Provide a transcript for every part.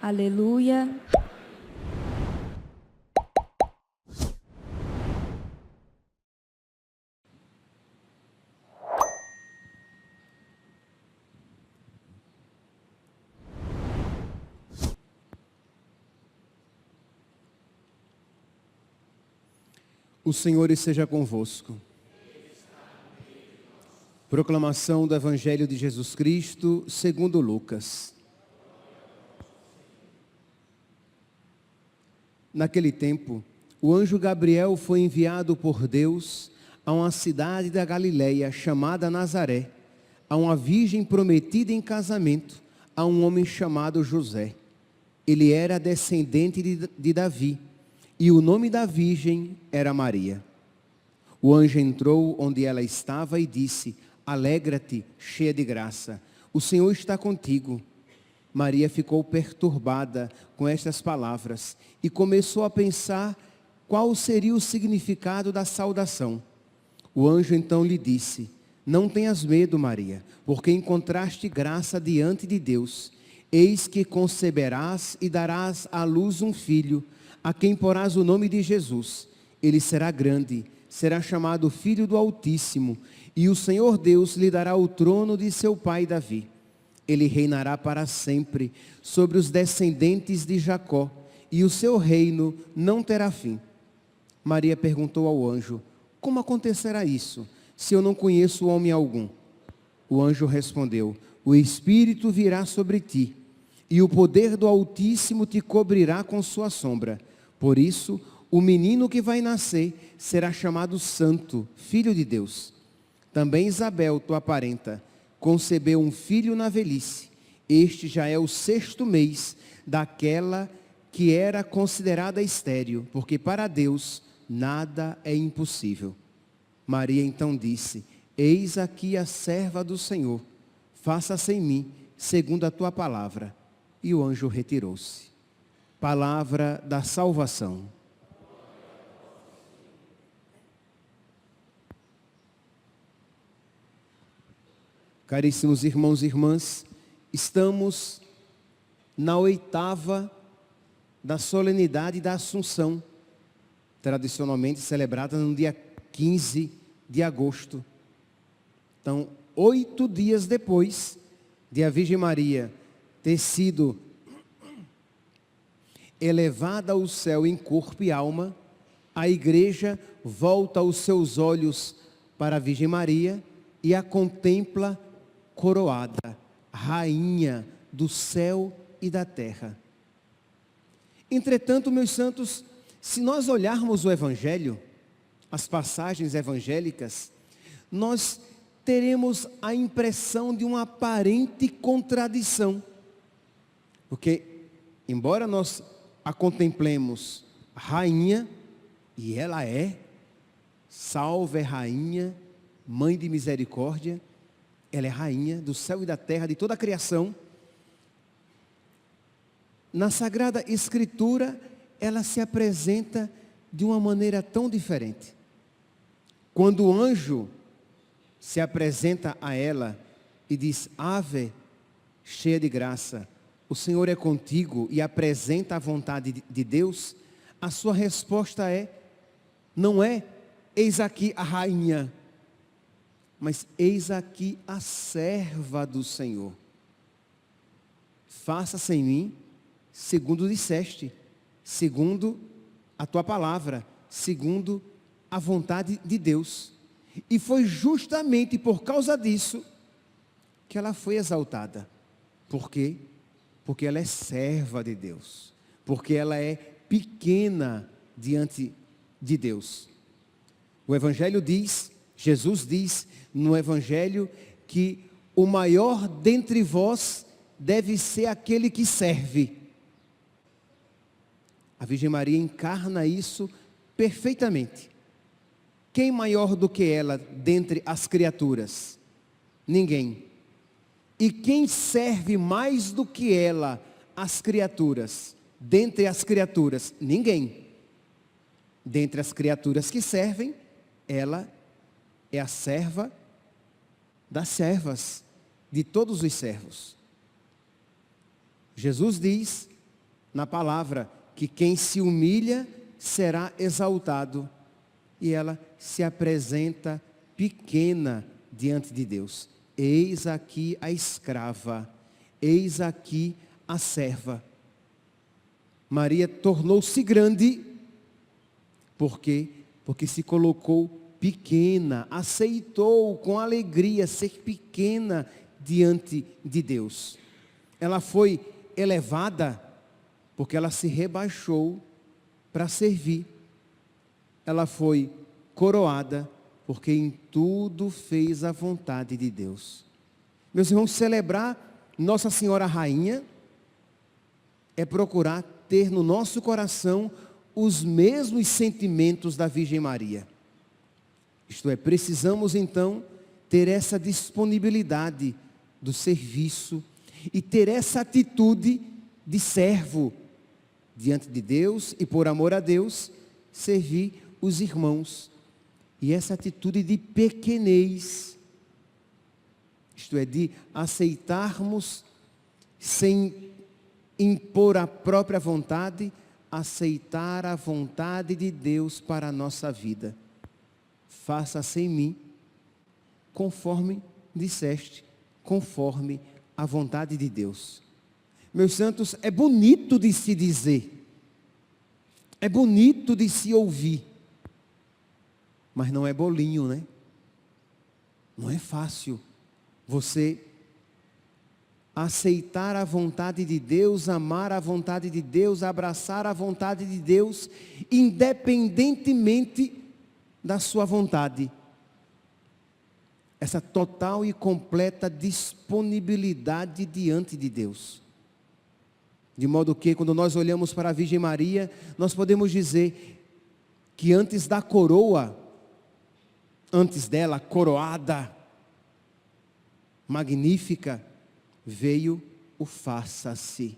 Aleluia. O Senhor esteja convosco. Proclamação do Evangelho de Jesus Cristo, segundo Lucas. Naquele tempo, o anjo Gabriel foi enviado por Deus a uma cidade da Galileia chamada Nazaré, a uma virgem prometida em casamento a um homem chamado José. Ele era descendente de Davi. E o nome da virgem era Maria. O anjo entrou onde ela estava e disse: Alegra-te, cheia de graça, o Senhor está contigo. Maria ficou perturbada com estas palavras e começou a pensar qual seria o significado da saudação. O anjo então lhe disse: Não tenhas medo, Maria, porque encontraste graça diante de Deus. Eis que conceberás e darás à luz um filho, a quem porás o nome de Jesus. Ele será grande, será chamado Filho do Altíssimo, e o Senhor Deus lhe dará o trono de seu pai Davi. Ele reinará para sempre sobre os descendentes de Jacó, e o seu reino não terá fim. Maria perguntou ao anjo: Como acontecerá isso, se eu não conheço homem algum? O anjo respondeu: O Espírito virá sobre ti, e o poder do Altíssimo te cobrirá com sua sombra. Por isso, o menino que vai nascer será chamado Santo, Filho de Deus. Também Isabel, tua parenta, concebeu um filho na velhice. Este já é o 6º mês daquela que era considerada estéril, porque para Deus nada é impossível. Maria então disse: Eis aqui a serva do Senhor, faça-se em mim segundo a tua palavra. E o anjo retirou-se. Palavra da salvação. Caríssimos irmãos e irmãs, estamos na 8ª da solenidade da Assunção, tradicionalmente celebrada no dia 15 de agosto. Então, 8 dias depois de a Virgem Maria ter sido elevada ao céu em corpo e alma, a igreja volta os seus olhos para a Virgem Maria e a contempla coroada, rainha do céu e da terra. Entretanto, meus santos, se nós olharmos o Evangelho, as passagens evangélicas, nós teremos a impressão de uma aparente contradição. Porque, embora nós a contemplemos rainha, e ela é, salve rainha, mãe de misericórdia, ela é rainha do céu e da terra, de toda a criação. Na Sagrada Escritura, ela se apresenta de uma maneira tão diferente. Quando o anjo se apresenta a ela e diz: Ave, cheia de graça, o Senhor é contigo, e apresenta a vontade de Deus, a sua resposta não é: eis aqui a rainha, mas eis aqui a serva do Senhor. Faça-se em mim segundo disseste, segundo a tua palavra, segundo a vontade de Deus. E foi justamente por causa disso que ela foi exaltada. Por quê? Porque ela é serva de Deus, porque ela é pequena diante de Deus. O Evangelho diz, Jesus diz no Evangelho, que o maior dentre vós deve ser aquele que serve. A Virgem Maria encarna isso perfeitamente. Quem maior do que ela dentre as criaturas? Ninguém. E quem serve mais do que ela as criaturas? Dentre as criaturas, ninguém. Dentre as criaturas que servem, ela é a serva das servas, de todos os servos. Jesus diz na palavra que quem se humilha será exaltado. E ela se apresenta pequena diante de Deus. Eis aqui a escrava, eis aqui a serva. Maria tornou-se grande, por quê? Porque se colocou pequena, aceitou com alegria ser pequena diante de Deus. Ela foi elevada porque ela se rebaixou para servir. Ela foi coroada porque em tudo fez a vontade de Deus. Meus irmãos, celebrar Nossa Senhora Rainha é procurar ter no nosso coração os mesmos sentimentos da Virgem Maria. Isto é, precisamos então ter essa disponibilidade do serviço e ter essa atitude de servo diante de Deus e por amor a Deus, servir os irmãos. E essa atitude de pequenez, isto é, de aceitarmos sem impor a própria vontade, aceitar a vontade de Deus para a nossa vida. Faça-se em mim, conforme disseste, conforme a vontade de Deus. Meus santos, é bonito de se dizer, é bonito de se ouvir, mas não é bolinho, né? Não é fácil você aceitar a vontade de Deus, amar a vontade de Deus, abraçar a vontade de Deus, independentemente da sua vontade. Essa total e completa disponibilidade diante de Deus. De modo que, quando nós olhamos para a Virgem Maria, nós podemos dizer que antes da coroa, antes dela, coroada, magnífica, veio o faça-se.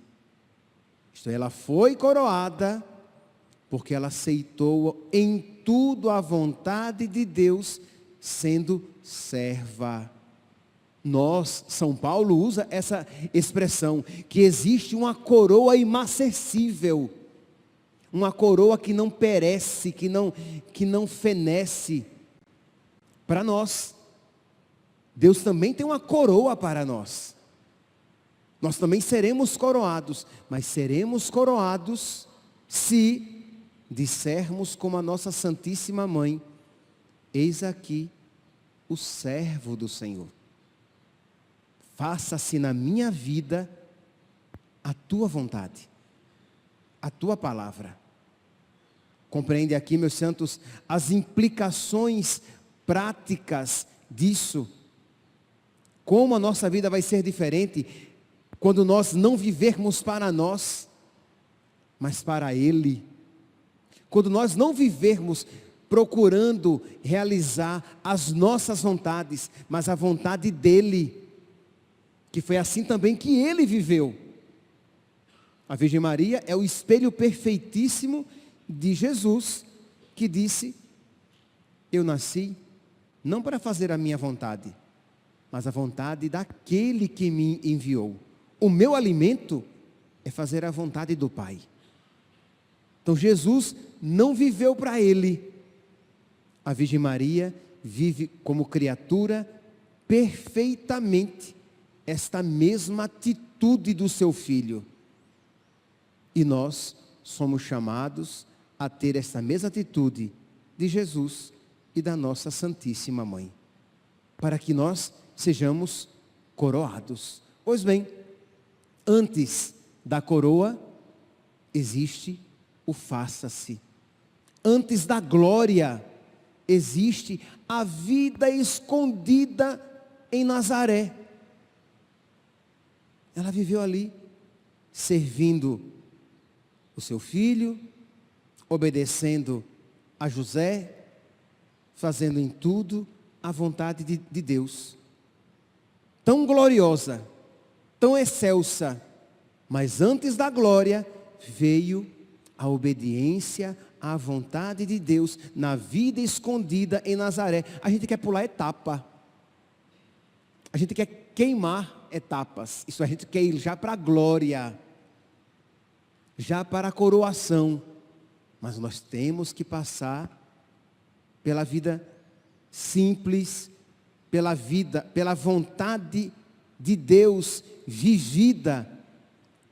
Isto é, ela foi coroada, porque ela aceitou em tudo a vontade de Deus, sendo serva. São Paulo usa essa expressão, que existe uma coroa inacessível, uma coroa que não perece, que não fenece. Para nós, Deus também tem uma coroa para nós. Nós também seremos coroados, mas seremos coroados se dissermos como a nossa Santíssima Mãe: eis aqui o servo do Senhor. Faça-se na minha vida a tua vontade, a tua palavra. Compreende aqui, meus santos, as implicações práticas disso? Como a nossa vida vai ser diferente quando nós não vivermos para nós, mas para Ele. Quando nós não vivermos procurando realizar as nossas vontades, mas a vontade dEle, que foi assim também que Ele viveu. A Virgem Maria é o espelho perfeitíssimo de Jesus, que disse: eu nasci não para fazer a minha vontade, mas a vontade daquele que me enviou. O meu alimento é fazer a vontade do Pai. Então Jesus não viveu para Ele. A Virgem Maria vive como criatura perfeitamente esta mesma atitude do seu Filho. E nós somos chamados a ter esta mesma atitude de Jesus e da nossa Santíssima Mãe, para que nós sejamos coroados. Pois bem, antes da coroa existe o faça-se. Antes da glória existe a vida escondida em Nazaré. Ela viveu ali, servindo o seu filho, obedecendo a José, fazendo em tudo a vontade de Deus. Tão gloriosa, tão excelsa, mas antes da glória veio a obediência à vontade de Deus na vida escondida em Nazaré. A gente quer pular etapa. A gente quer queimar etapas. Isso, a gente quer ir já para a glória. já para a coroação, mas nós temos que passar pela vida simples, pela vontade de Deus vivida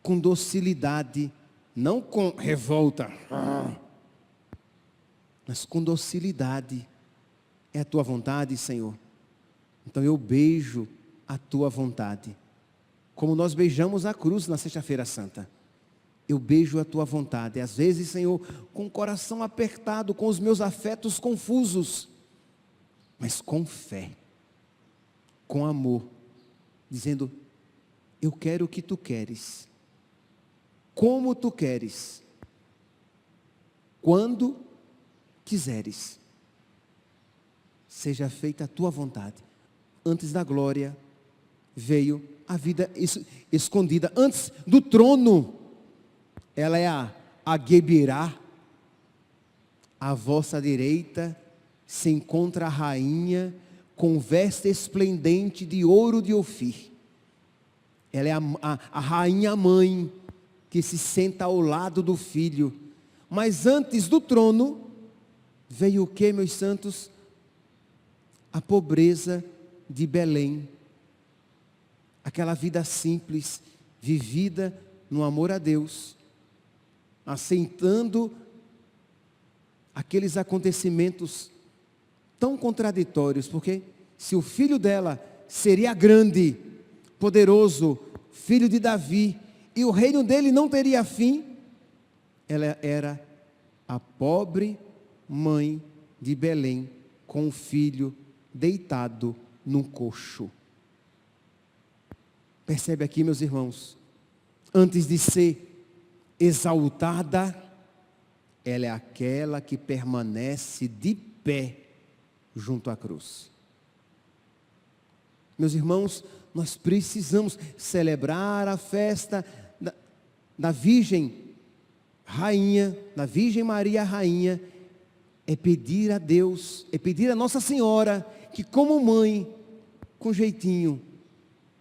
com docilidade, não com revolta, mas com docilidade. É a tua vontade, Senhor. Então eu beijo a tua vontade, como nós beijamos a cruz na Sexta-feira Santa. Eu beijo a tua vontade, às vezes, Senhor, com o coração apertado, com os meus afetos confusos, mas com fé, com amor, dizendo: eu quero o que tu queres, como tu queres, quando quiseres, seja feita a tua vontade. Antes da glória veio a vida escondida, antes do trono, ela é a Gebirá. À vossa direita se encontra a rainha com veste esplendente de ouro de Ofir. Ela é a rainha mãe que se senta ao lado do filho. Mas antes do trono veio o que, meus santos? A pobreza de Belém. Aquela vida simples, vivida no amor a Deus, aceitando aqueles acontecimentos tão contraditórios, porque se o filho dela seria grande, poderoso, filho de Davi, e o reino dele não teria fim, ela era a pobre mãe de Belém, com o filho deitado num coxo. Percebe aqui, meus irmãos, antes de ser exaltada, ela é aquela que permanece de pé junto à cruz. Meus irmãos, nós precisamos celebrar a festa da Virgem Rainha, da Virgem Maria Rainha, é pedir a Deus, é pedir a Nossa Senhora, que como mãe, com jeitinho,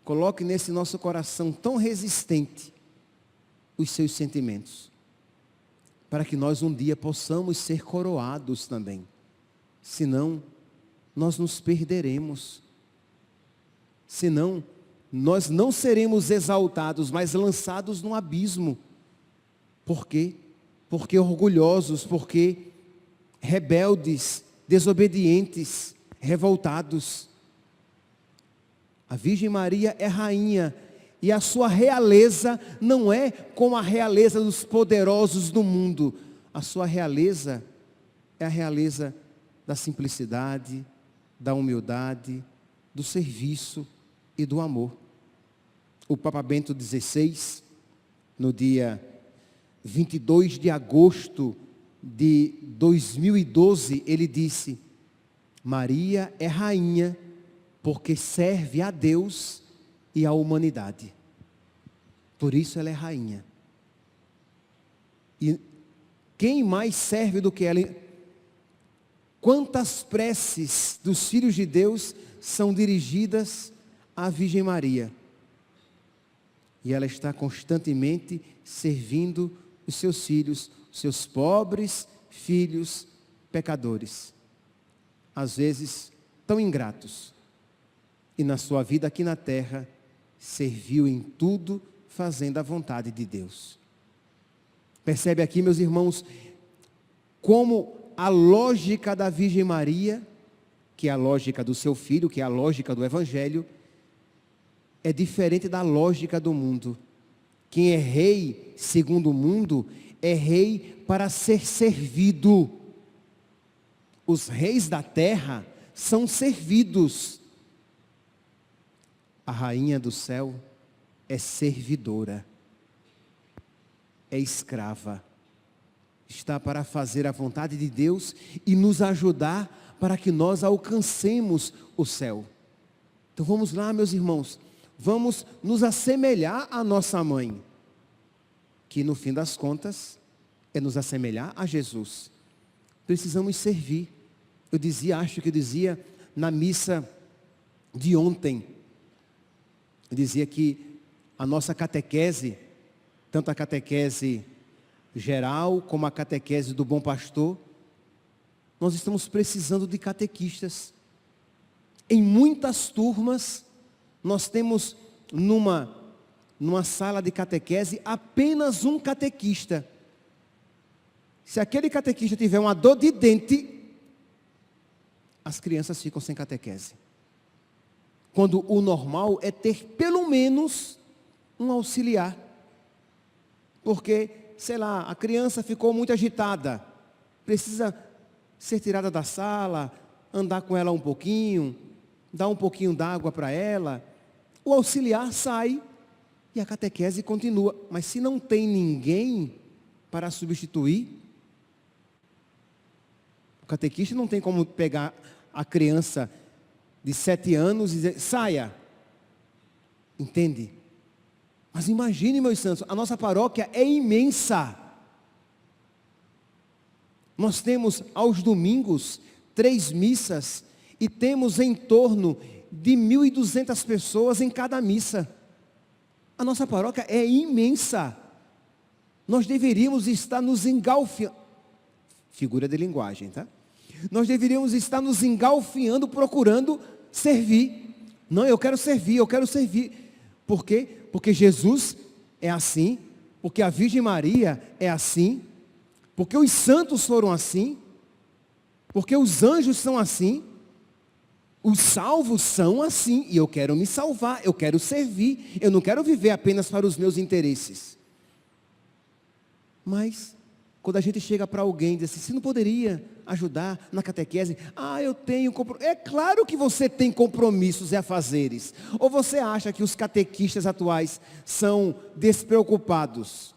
coloque nesse nosso coração tão resistente os seus sentimentos, para que nós um dia possamos ser coroados também. Senão, nós nos perderemos. Senão, nós não seremos exaltados, mas lançados no abismo. Por quê? Porque orgulhosos, porque rebeldes, desobedientes, revoltados. A Virgem Maria é rainha, e a sua realeza não é como a realeza dos poderosos do mundo. A sua realeza é a realeza da simplicidade, da humildade, do serviço e do amor. O Papa Bento XVI, no dia 22 de agosto de 2012, ele disse: Maria é rainha porque serve a Deus e à humanidade. Por isso ela é rainha. E quem mais serve do que ela? Quantas preces dos filhos de Deus são dirigidas à Virgem Maria? E ela está constantemente servindo os seus filhos, os seus pobres filhos pecadores, às vezes tão ingratos. E na sua vida aqui na terra, serviu em tudo, fazendo a vontade de Deus. Percebe aqui, meus irmãos, como a lógica da Virgem Maria, que é a lógica do seu filho, que é a lógica do Evangelho, é diferente da lógica do mundo. Quem é rei segundo o mundo, é rei para ser servido. Os reis da terra são servidos. A rainha do céu é servidora, é escrava, está para fazer a vontade de Deus e nos ajudar para que nós alcancemos o céu. Então vamos lá, meus irmãos, vamos nos assemelhar à nossa mãe, que no fim das contas é nos assemelhar a Jesus. Precisamos servir. Acho que eu dizia na missa de ontem, eu dizia que a nossa catequese, tanto a catequese geral, como a catequese do Bom Pastor, nós estamos precisando de catequistas. Em muitas turmas, nós temos numa sala de catequese apenas um catequista. Se aquele catequista tiver uma dor de dente, as crianças ficam sem catequese. Quando o normal é ter pelo menos um auxiliar. Porque, sei lá, a criança ficou muito agitada, precisa ser tirada da sala, andar com ela um pouquinho, dar um pouquinho d'água para ela. O auxiliar sai e a catequese continua. Mas se não tem ninguém para substituir, o catequista não tem como pegar a criança de 7 anos e dizer, saia. Entende? Mas imagine, meus santos, a nossa paróquia é imensa. Nós temos aos domingos 3 missas e temos em torno de 1.200 pessoas em cada missa. A nossa paróquia é imensa. Nós deveríamos estar nos engalfinhando. Figura de linguagem, tá? Nós deveríamos estar nos engalfinhando, procurando servir. Não, eu quero servir, eu quero servir. Por quê? Porque Jesus é assim, porque a Virgem Maria é assim, porque os santos foram assim, porque os anjos são assim, os salvos são assim, e eu quero me salvar, eu quero servir, eu não quero viver apenas para os meus interesses. Mas, quando a gente chega para alguém e diz assim, você não poderia ajudar na catequese? Eu tenho compromisso. É claro que você tem compromissos e afazeres. Ou você acha que os catequistas atuais são despreocupados?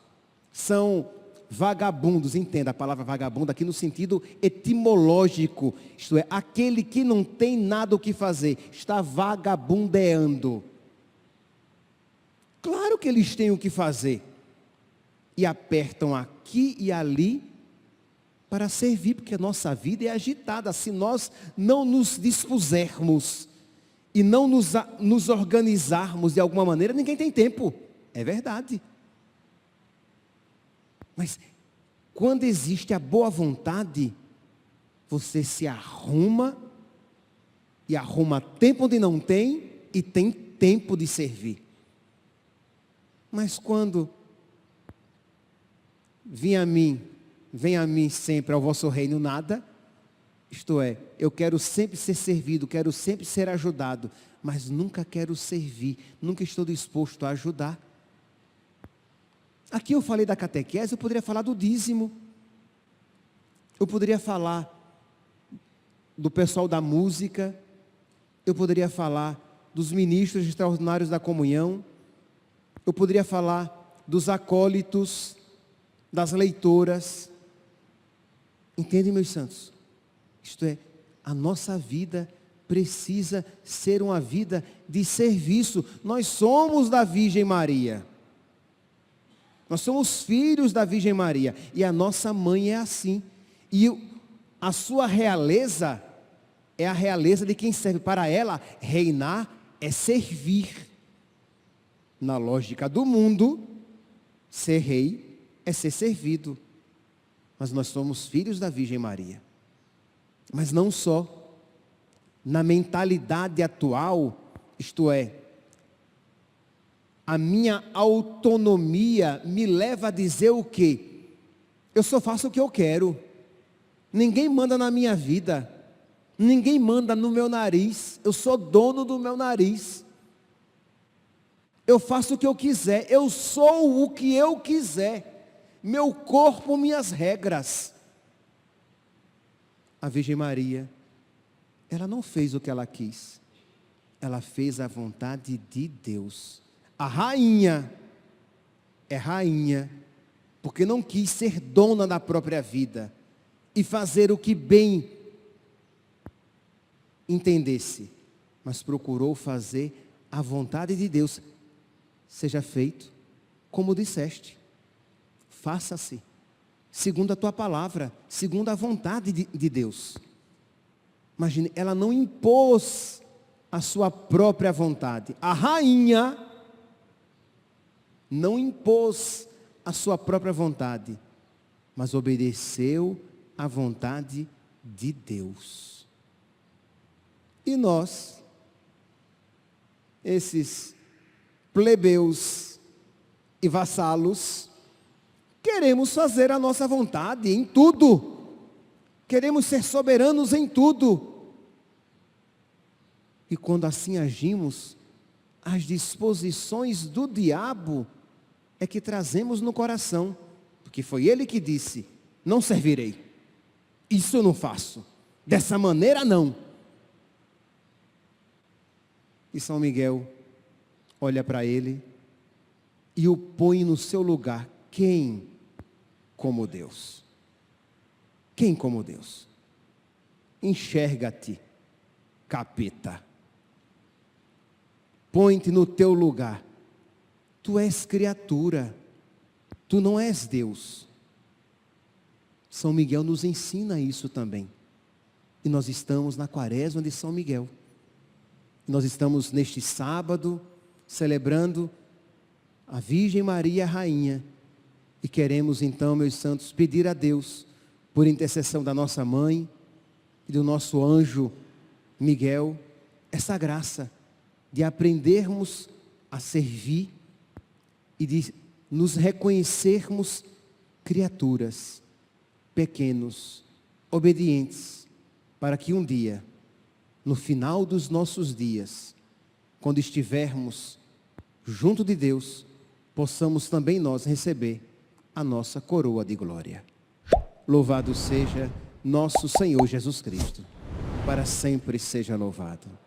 São vagabundos? Entenda a palavra vagabundo aqui no sentido etimológico. Isto é, aquele que não tem nada o que fazer, está vagabundeando. Claro que eles têm o que fazer. E apertam aqui e ali para servir, porque a nossa vida é agitada. Se nós não nos dispusermos e não nos organizarmos de alguma maneira, ninguém tem tempo. É verdade. Mas quando existe a boa vontade, você se arruma e arruma tempo onde não tem e tem tempo de servir. Mas quando vem a mim sempre ao vosso reino nada, isto é, eu quero sempre ser servido, quero sempre ser ajudado, mas nunca quero servir, nunca estou disposto a ajudar. Aqui eu falei da catequese, eu poderia falar do dízimo, eu poderia falar do pessoal da música, eu poderia falar dos ministros extraordinários da comunhão, eu poderia falar dos acólitos, das leitoras. Entendem, meus santos? Isto é, a nossa vida precisa ser uma vida de serviço. Nós somos da Virgem Maria. Nós somos filhos da Virgem Maria. E a nossa mãe é assim. E a sua realeza é a realeza de quem serve. Para ela, reinar é servir. Na lógica do mundo, ser rei é ser servido. Mas nós somos filhos da Virgem Maria. Mas não só. Na mentalidade atual, isto é, a minha autonomia me leva a dizer o quê? Eu só faço o que eu quero. Ninguém manda na minha vida. Ninguém manda no meu nariz. Eu sou dono do meu nariz. Eu faço o que eu quiser. Eu sou o que eu quiser. Meu corpo, minhas regras. A Virgem Maria, ela não fez o que ela quis. Ela fez a vontade de Deus. A rainha é rainha porque não quis ser dona da própria vida e fazer o que bem entendesse, mas procurou fazer a vontade de Deus. Seja feito como disseste, faça-se segundo a tua palavra, segundo a vontade de Deus. Imagine, ela não impôs a sua própria vontade. A rainha não impôs a sua própria vontade, mas obedeceu à vontade de Deus. E nós, esses plebeus e vassalos, queremos fazer a nossa vontade em tudo. Queremos ser soberanos em tudo. E quando assim agimos, as disposições do diabo é que trazemos no coração. Porque foi ele que disse: não servirei. Isso eu não faço. Dessa maneira não. E São Miguel olha para ele e o põe no seu lugar. Quem como Deus? Quem como Deus? Enxerga-te, capeta. Põe-te no teu lugar. Tu és criatura. Tu não és Deus. São Miguel nos ensina isso também. E nós estamos na quaresma de São Miguel. Nós estamos neste sábado celebrando a Virgem Maria Rainha. E queremos então, meus santos, pedir a Deus, por intercessão da nossa mãe e do nosso anjo Miguel, essa graça de aprendermos a servir e de nos reconhecermos criaturas, pequenos, obedientes, para que um dia, no final dos nossos dias, quando estivermos junto de Deus, possamos também nós receber a nossa coroa de glória. Louvado seja nosso Senhor Jesus Cristo, para sempre seja louvado.